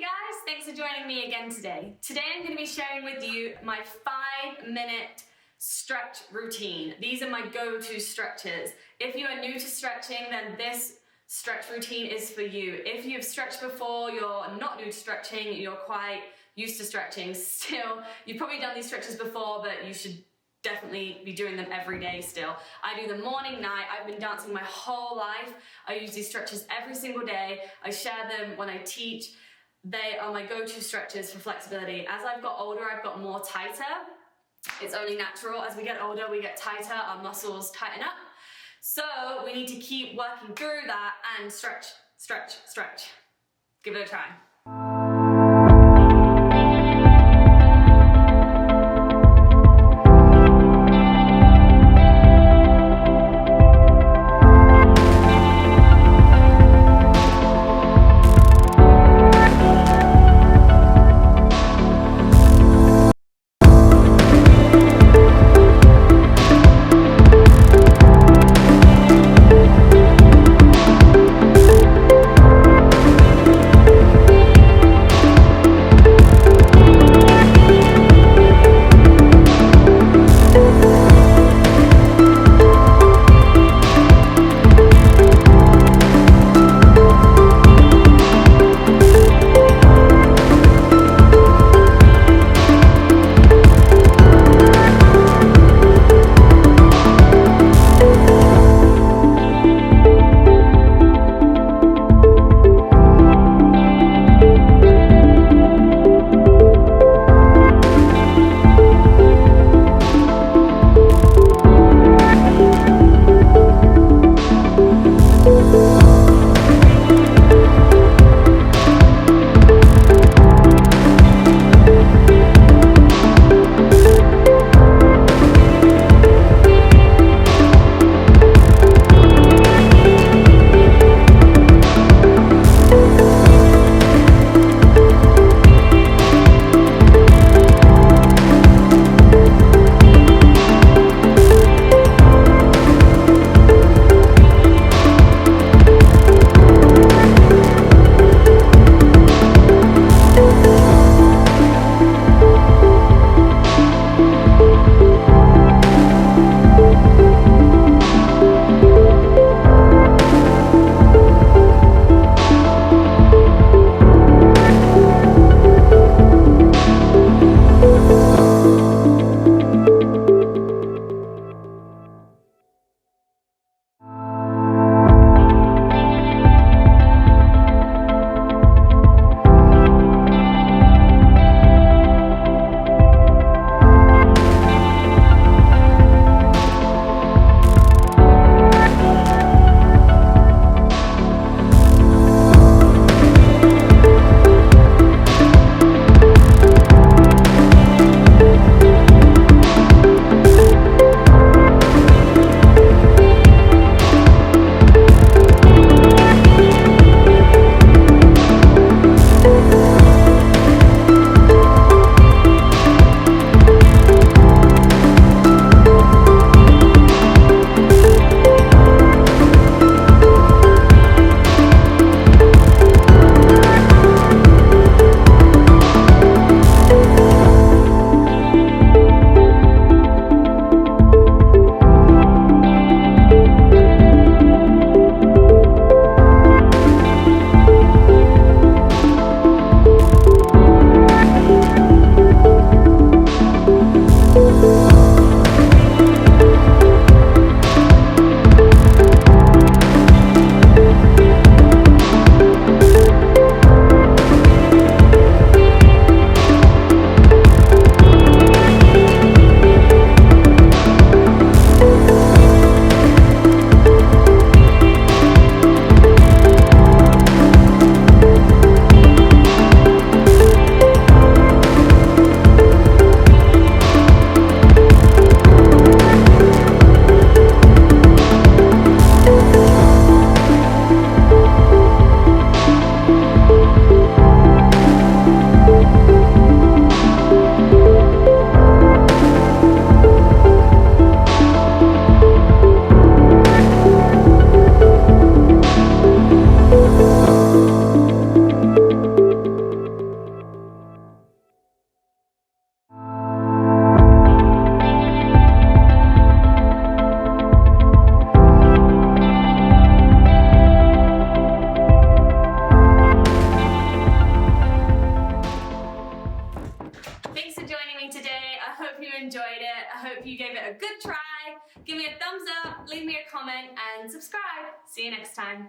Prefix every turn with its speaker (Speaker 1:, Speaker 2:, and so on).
Speaker 1: guys, thanks for joining me again today. Today I'm going to be sharing with you my 5-minute stretch routine. These are my go-to stretches. If you are new to stretching, then this stretch routine is for you. If you've stretched before, you're not new to stretching, you're quite used to stretching still. You've probably done these stretches before, but you should definitely be doing them every day still. I do them morning, night. I've been dancing my whole life. I use these stretches every single day. I share them when I teach. They are my go-to stretches for flexibility. As I've got older, I've got more tighter. It's only natural. As we get older, we get tighter, our muscles tighten up. So we need to keep working through that and stretch, stretch, stretch. Give it a try. I hope you enjoyed it. I hope you gave it a good try. Give me a thumbs up, leave me a comment, and subscribe. See you next time.